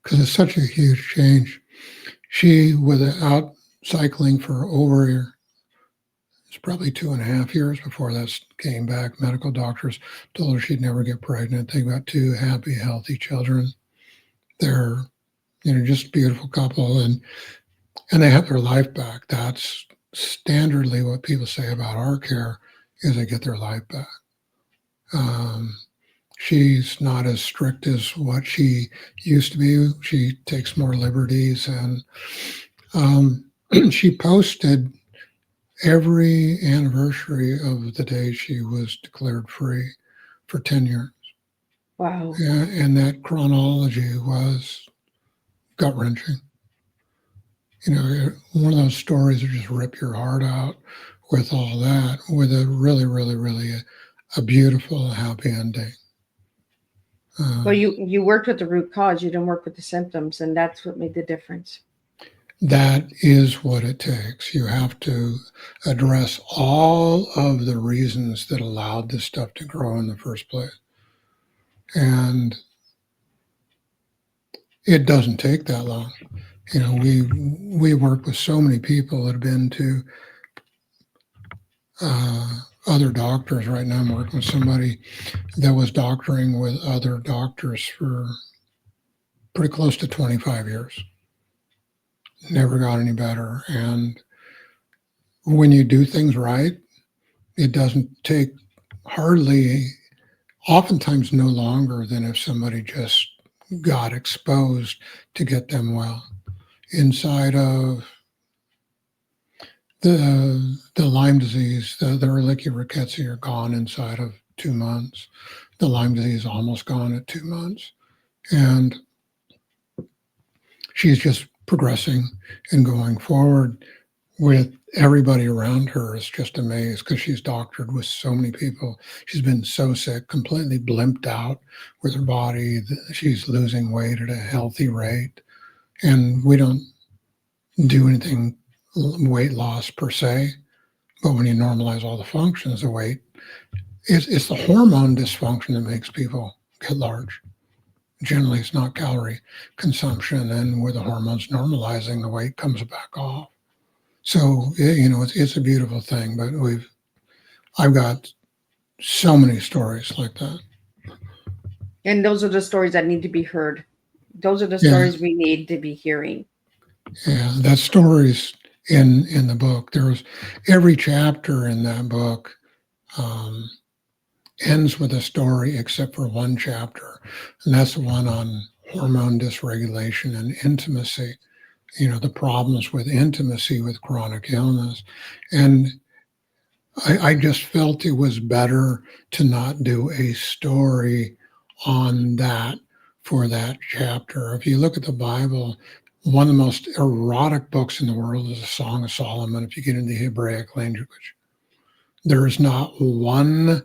because it's such a huge change. She was out cycling for over, it's probably 2.5 years before that came back. Medical doctors told her she'd never get pregnant. They got 2 happy, healthy children. They're, just a beautiful couple. And and they have their life back. That's standardly what people say about our care, is they get their life back. She's not as strict as what she used to be. She takes more liberties, and she posted every anniversary of the day she was declared free for 10 years. Wow. And that chronology was gut-wrenching. You know, one of those stories that just rip your heart out with all that, with a really, really, really a beautiful, happy ending. Well, you worked with the root cause. You didn't work with the symptoms, and that's what made the difference. That is what it takes. You have to address all of the reasons that allowed this stuff to grow in the first place. And it doesn't take that long. You know, we work with so many people that have been to other doctors. Right now I'm working with somebody that was doctoring with other doctors for pretty close to 25 years. Never got any better. And when you do things right, it doesn't take hardly, oftentimes no longer than if somebody just got exposed to get them well. Inside of the Lyme disease, the Ehrlichia rickettsiae are gone inside of 2 months. The Lyme disease almost gone at 2 months. And she's just progressing and going forward with everybody around her is just amazed because she's doctored with so many people. She's been so sick, completely blimped out with her body. She's losing weight at a healthy rate. And we don't do anything weight loss per se, but when you normalize all the functions of weight, it's the hormone dysfunction that makes people get large. Generally, it's not calorie consumption, and with the hormones normalizing, the weight comes back off. So, you know, it's a beautiful thing, but I've got so many stories like that. And those are the stories that need to be heard. Those are the stories we need to be hearing. Yeah, that story's in the book. There's every chapter in that book ends with a story except for one chapter, and that's the one on hormone dysregulation and intimacy. You know, the problems with intimacy with chronic illness. And I just felt it was better to not do a story on that for that chapter. If you look at the Bible, one of the most erotic books in the world is the Song of Solomon, if you get into the Hebraic language. There is not one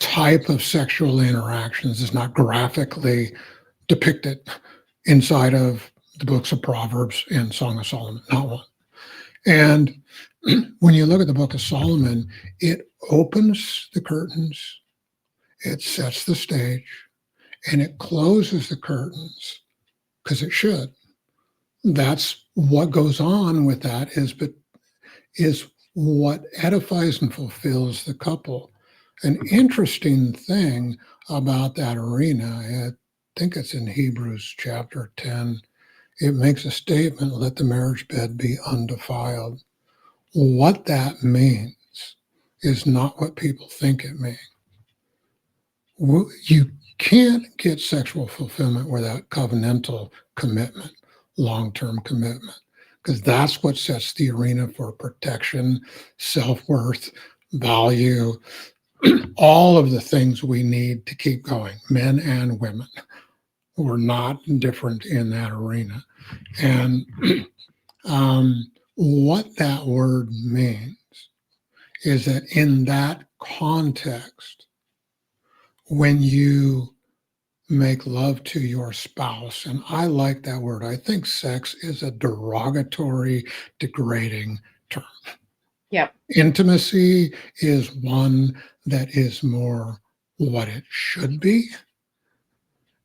type of sexual interactions that's not graphically depicted inside of the books of Proverbs and Song of Solomon, not one. And when you look at the book of Solomon, it opens the curtains, it sets the stage, and it closes the curtains, because it should. That's what goes on with that is what edifies and fulfills the couple. An interesting thing about that arena, I think it's in Hebrews chapter 10, it makes a statement, let the marriage bed be undefiled. What that means is not what people think it means. You can't get sexual fulfillment without covenantal commitment, long-term commitment, because that's what sets the arena for protection, self-worth, value, all of the things we need to keep going, men and women. We're not different in that arena. And what that word means is that in that context, when you make love to your spouse, and I like that word, I think sex is a derogatory, degrading term. Yep. Intimacy is one that is more what it should be.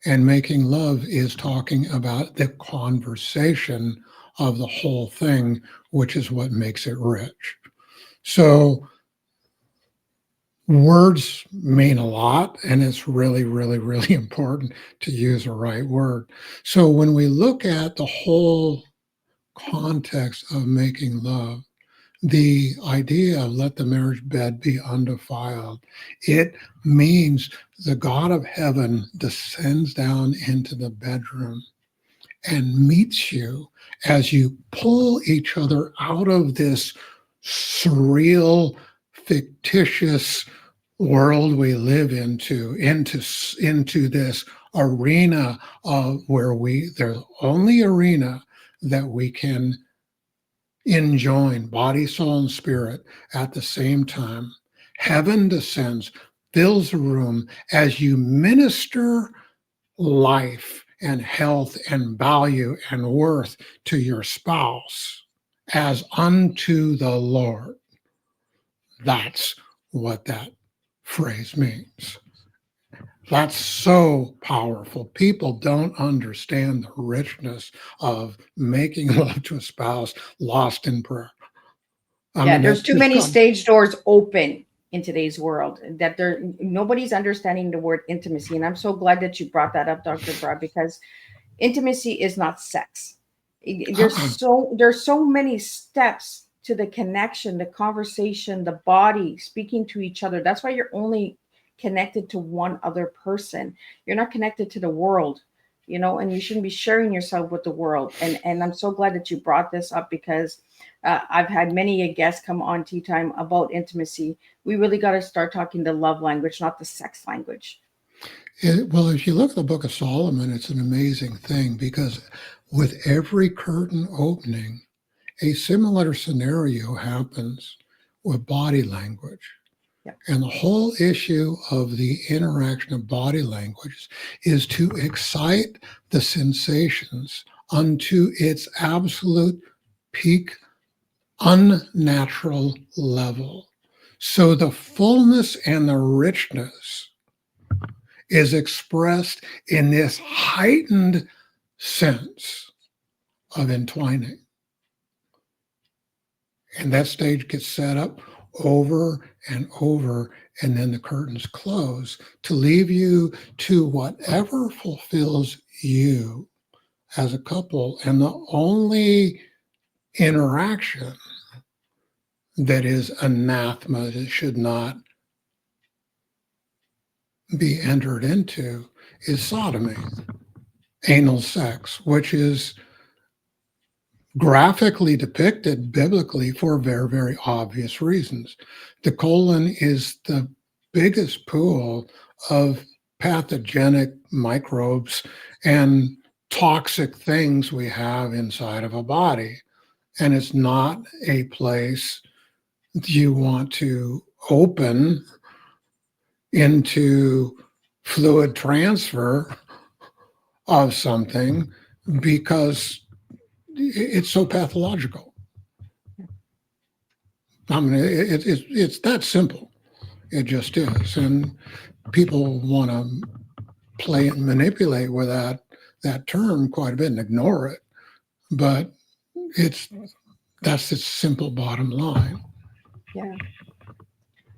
And making love is talking about the conversation of the whole thing, which is what makes it rich. So words mean a lot, and it's really, really, really important to use the right word. So when we look at the whole context of making love. The idea of let the marriage bed be undefiled, it means the God of heaven descends down into the bedroom and meets you as you pull each other out of this surreal, fictitious world we live into this arena of where there's only arena that we can enjoin body, soul, and spirit at the same time. Heaven descends, fills the room as you minister life and health and value and worth to your spouse as unto the Lord. That's what that phrase means. That's so powerful. People don't understand the richness of making love to a spouse lost in prayer. Yeah, there's too many stage doors open in today's world that nobody's understanding the word intimacy. And I'm so glad that you brought that up, Dr. Brad, because intimacy is not sex. There's so many steps to the connection, the conversation, the body speaking to each other. That's why you're only connected to one other person. You're not connected to the world, and you shouldn't be sharing yourself with the world. And I'm so glad that you brought this up, because I've had many guests come on Tea Time about intimacy. We really got to start talking the love language, not the sex language. Well, if you look at the Book of Solomon, it's an amazing thing, because with every curtain opening, a similar scenario happens with body language. Yep. And the whole issue of the interaction of body language is to excite the sensations unto its absolute peak unnatural level. So the fullness and the richness is expressed in this heightened sense of entwining. And that stage gets set up over and over, and then the curtains close to leave you to whatever fulfills you as a couple. And the only interaction that is anathema, that should not be entered into, is sodomy, anal sex, which is graphically depicted biblically for very, very obvious reasons. The colon is the biggest pool of pathogenic microbes and toxic things we have inside of a body. And it's not a place you want to open into fluid transfer of something, because it's so pathological. I mean, it's that simple. It just is. And people want to play and manipulate with that term quite a bit and ignore it. But that's the simple bottom line. Yeah.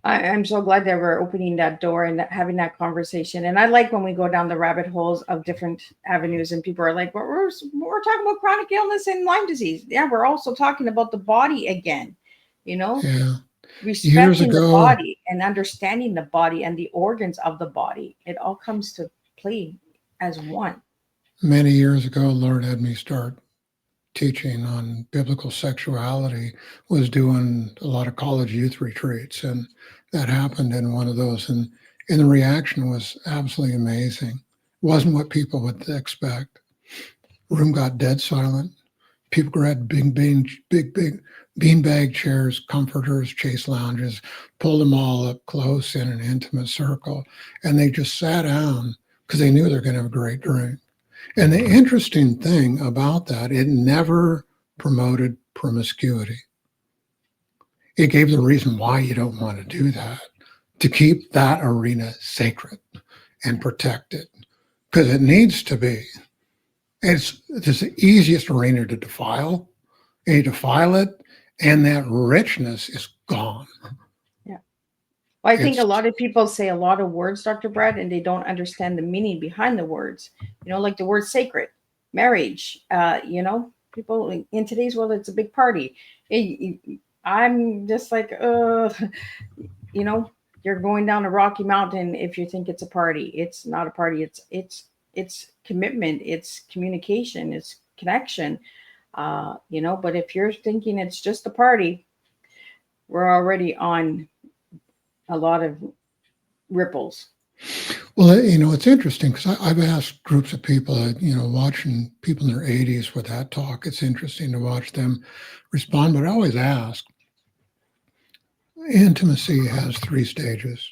I'm so glad that we're opening that door and having that conversation. And I like when we go down the rabbit holes of different avenues, and people are like, well, we're talking about chronic illness and Lyme disease. Yeah, we're also talking about the body again, Yeah. Respecting the body and understanding the body and the organs of the body. It all comes to play as one. Many years ago, Lord had me start teaching on biblical sexuality, was doing a lot of college youth retreats, and that happened in one of those, and the reaction was absolutely amazing. It wasn't what people would expect. Room got dead silent. People grabbed big beanbag chairs, comforters, chase lounges, pulled them all up close in an intimate circle, and they just sat down because they knew they were going to have a great drink. And the interesting thing about that, it never promoted promiscuity. It gave the reason why you don't want to do that, to keep that arena sacred and protected, because it needs to be. It's the easiest arena to defile. And you defile it, and that richness is gone. Yeah. Well, I think a lot of people say a lot of words, Dr. Brad, and they don't understand the meaning behind the words. Like the word sacred, marriage, People in today's world, it's a big party. I'm just like, you know, you're going down a rocky mountain if you think it's a party. It's not a party. It's commitment. It's communication. It's connection. You know, but if you're thinking it's just a party, we're already on a lot of ripples. Well, you know, it's interesting because I've asked groups of people, you know, watching people in their 80s with that talk. It's interesting to watch them respond. But I always ask, intimacy has 3 stages.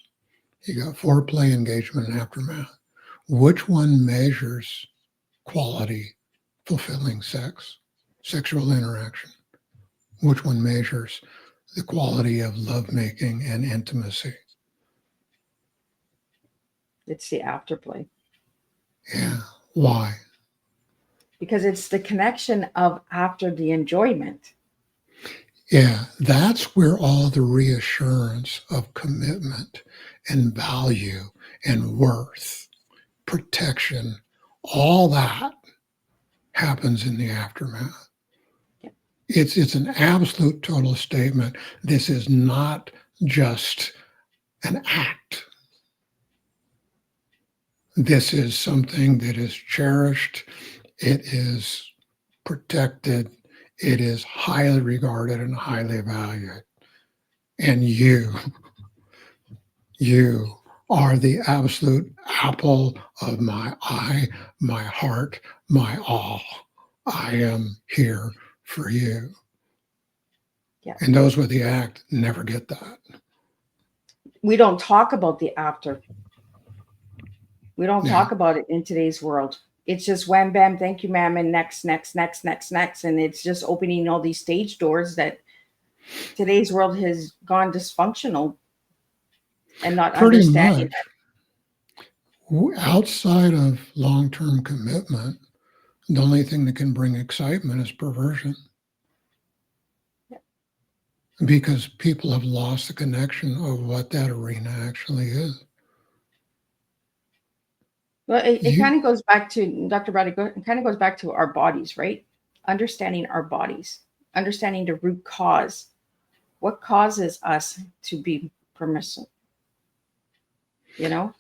You got foreplay, engagement, and aftermath. Which one measures quality, fulfilling sex, sexual interaction? Which one measures the quality of lovemaking and intimacy? It's the afterplay. Yeah. Why? Because it's the connection of after the enjoyment. Yeah, that's where all the reassurance of commitment and value and worth, protection, all that happens in the aftermath. Yeah. It's an absolute total statement. This is not just an act. This is something that is cherished. It is protected. It is highly regarded and highly valued. And you are the absolute apple of my eye, my heart, my all. I am here for you. Yeah. And those with the act never get that. We don't talk about the after. We don't Yeah. talk about it in today's world. It's just wham, bam, thank you, ma'am, and next. And it's just opening all these stage doors that today's world has gone dysfunctional and not Pretty understanding much. Outside of long-term commitment, the only thing that can bring excitement is perversion. Yeah. Because people have lost the connection of what that arena actually is. Well, it kind of goes back to Dr. Brad. It kind of goes back to our bodies, right? Understanding our bodies, understanding the root cause. What causes us to be permissive? You know,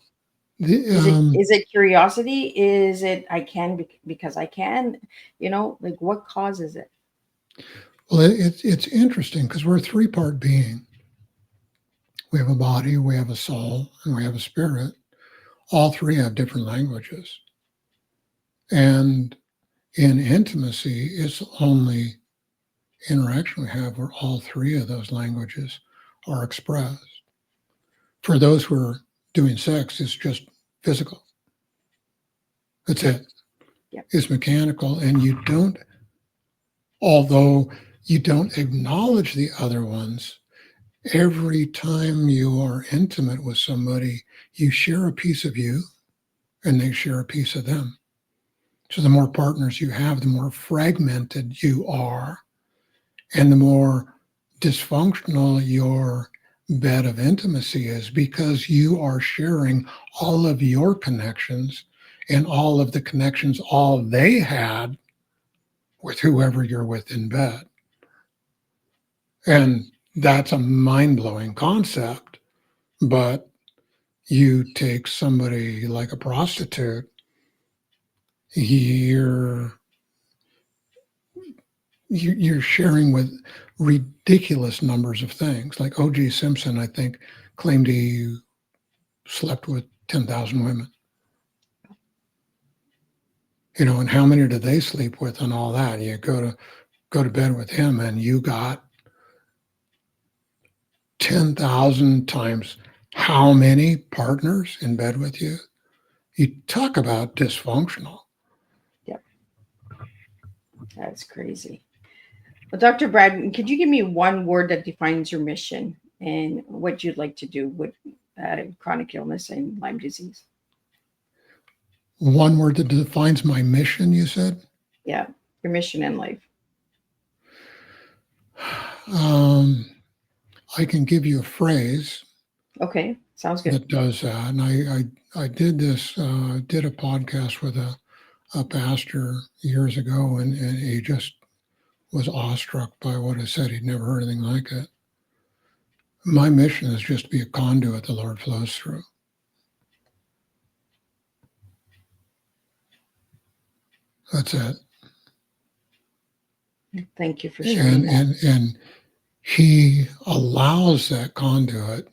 is it curiosity? Is it I can because I can? You know, like what causes it? Well, it's interesting because we're a 3-part being. We have a body, we have a soul, and we have a spirit. All 3 have different languages. And in intimacy, it's only interaction we have where all 3 of those languages are expressed. For those who are doing sex, it's just physical. That's it. Yep. It's mechanical. And you don't, although you don't acknowledge the other ones, every time you are intimate with somebody, you share a piece of you and they share a piece of them. So the more partners you have, the more fragmented you are and the more dysfunctional your bed of intimacy is because you are sharing all of your connections and all of the connections all they had with whoever you're with in bed. And that's a mind-blowing concept, but you take somebody like a prostitute, you're sharing with ridiculous numbers of things. Like O.J. Simpson, I think, claimed he slept with 10,000 women. You know, and how many do they sleep with and all that? You go to bed with him and you got 10,000 times how many partners in bed with you? You talk about dysfunctional. Yep. That's crazy. Well, Dr. Brad, could you give me one word that defines your mission and what you'd like to do with chronic illness and Lyme disease? One word that defines my mission, you said? Yeah, your mission in life. I can give you a phrase. Okay, sounds good. That does that. And I did this, did a podcast with a pastor years ago, and he just was awestruck by what I said. He'd never heard anything like it. My mission is just to be a conduit the Lord flows through. That's it. Thank you for sharing that. And he allows that conduit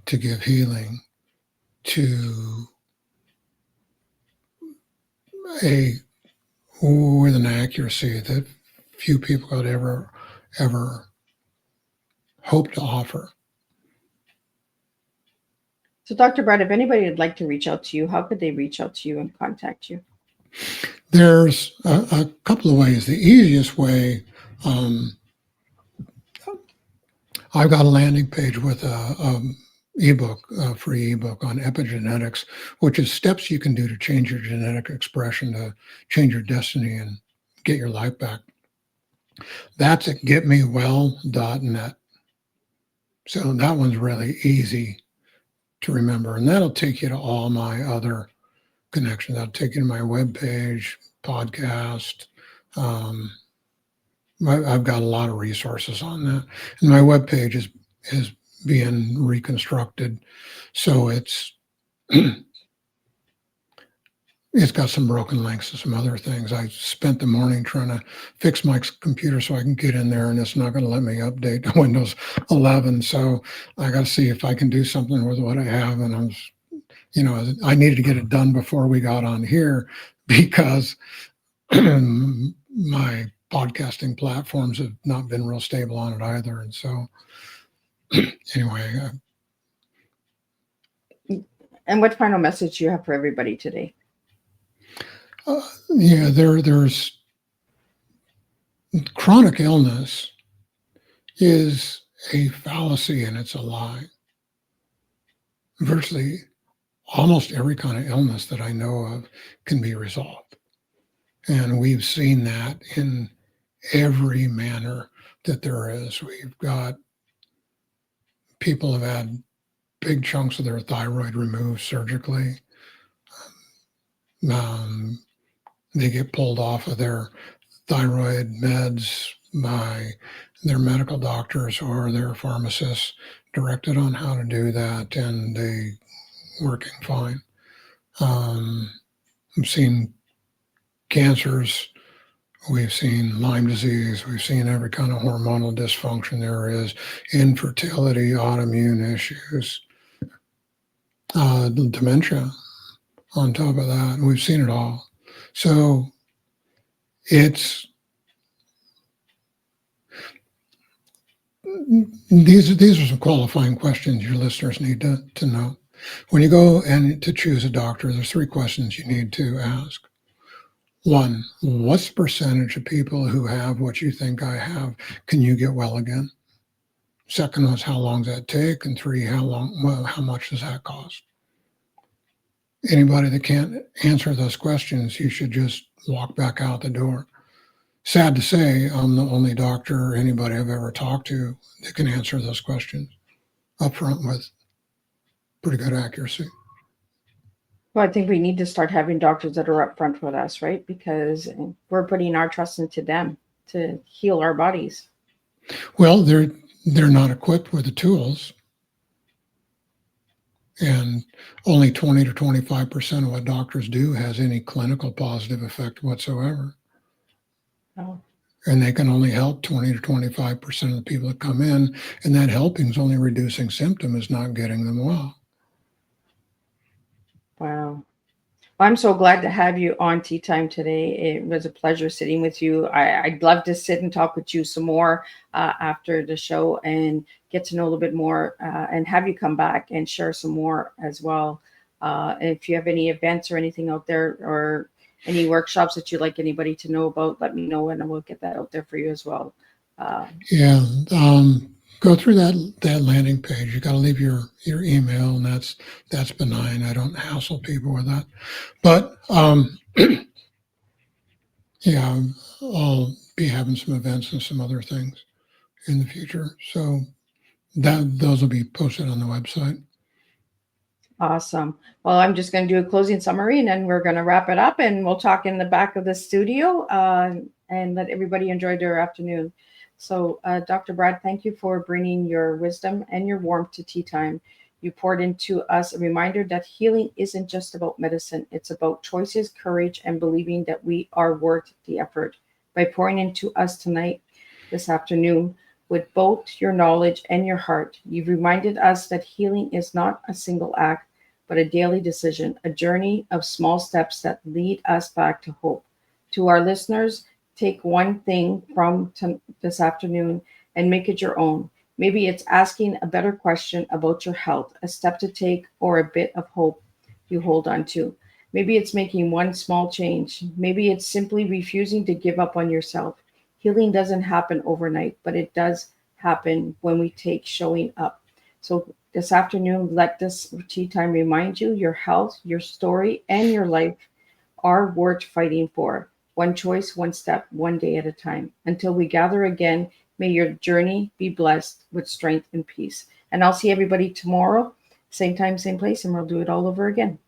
to give healing to with an accuracy that few people could ever hope to offer. So, Dr. Brad, if anybody would like to reach out to you, how could they reach out to you and contact you? There's a couple of ways. The easiest way, I've got a landing page with a free ebook on epigenetics, which is steps you can do to change your genetic expression, to change your destiny and get your life back. That's at getmewell.net. So that one's really easy to remember. And that'll take you to all my other connections. That'll take you to my webpage, podcast. I've got a lot of resources on that. And my webpage is being reconstructed. So it's got some broken links and some other things. I spent the morning trying to fix my computer so I can get in there, and it's not going to let me update to Windows 11. So I got to see if I can do something with what I have. And I needed to get it done before we got on here, because my podcasting platforms have not been real stable on it either. And so anyway. And what final message do you have for everybody today? There's chronic illness is a fallacy and it's a lie. Virtually almost every kind of illness that I know of can be resolved. And we've seen that in every manner that there is. We've got people have had big chunks of their thyroid removed surgically. They get pulled off of their thyroid meds by their medical doctors or their pharmacists, directed on how to do that, and they working fine. I've seen cancers, we've seen Lyme disease, we've seen every kind of hormonal dysfunction there is, infertility, autoimmune issues, dementia on top of that. And we've seen it all. So these are some qualifying questions your listeners need to know. When you go and to choose a doctor, there's 3 questions you need to ask. 1, what's the percentage of people who have what you think I have? Can you get well again? 2nd was, how long does that take? And 3, how much does that cost? Anybody that can't answer those questions, you should just walk back out the door. Sad to say, I'm the only doctor or anybody I've ever talked to that can answer those questions up front with pretty good accuracy. Well, I think we need to start having doctors that are upfront with us, right? Because we're putting our trust into them to heal our bodies. Well, they're not equipped with the tools. And only 20 to 25% of what doctors do has any clinical positive effect whatsoever. Oh. And they can only help 20 to 25% of the people that come in. And that helping is only reducing symptoms, not getting them well. Wow. Well, I'm so glad to have you on Tea Time today. It was a pleasure sitting with you. I'd love to sit and talk with you some more after the show and get to know a little bit more and have you come back and share some more as well. If you have any events or anything out there or any workshops that you'd like anybody to know about, let me know and we'll get that out there for you as well. Go through that landing page. You got to leave your email, and that's benign. I don't hassle people with that. But I'll be having some events and some other things in the future. So those will be posted on the website. Awesome. Well, I'm just going to do a closing summary and then we're going to wrap it up and we'll talk in the back of the studio. and let everybody enjoy their afternoon. So, Dr. Brad, thank you for bringing your wisdom and your warmth to tea time. You poured into us a reminder that healing isn't just about medicine, it's about choices, courage, and believing that we are worth the effort. By pouring into us tonight, this afternoon, with both your knowledge and your heart, you've reminded us that healing is not a single act, but a daily decision, a journey of small steps that lead us back to hope. To our listeners, take one thing from this afternoon and make it your own. Maybe it's asking a better question about your health, a step to take, or a bit of hope you hold on to. Maybe it's making one small change. Maybe it's simply refusing to give up on yourself. Healing doesn't happen overnight, but it does happen when we take showing up. So this afternoon, let this tea time remind you your health, your story, and your life are worth fighting for. One choice, one step, one day at a time. Until we gather again, may your journey be blessed with strength and peace. And I'll see everybody tomorrow, same time, same place, and we'll do it all over again.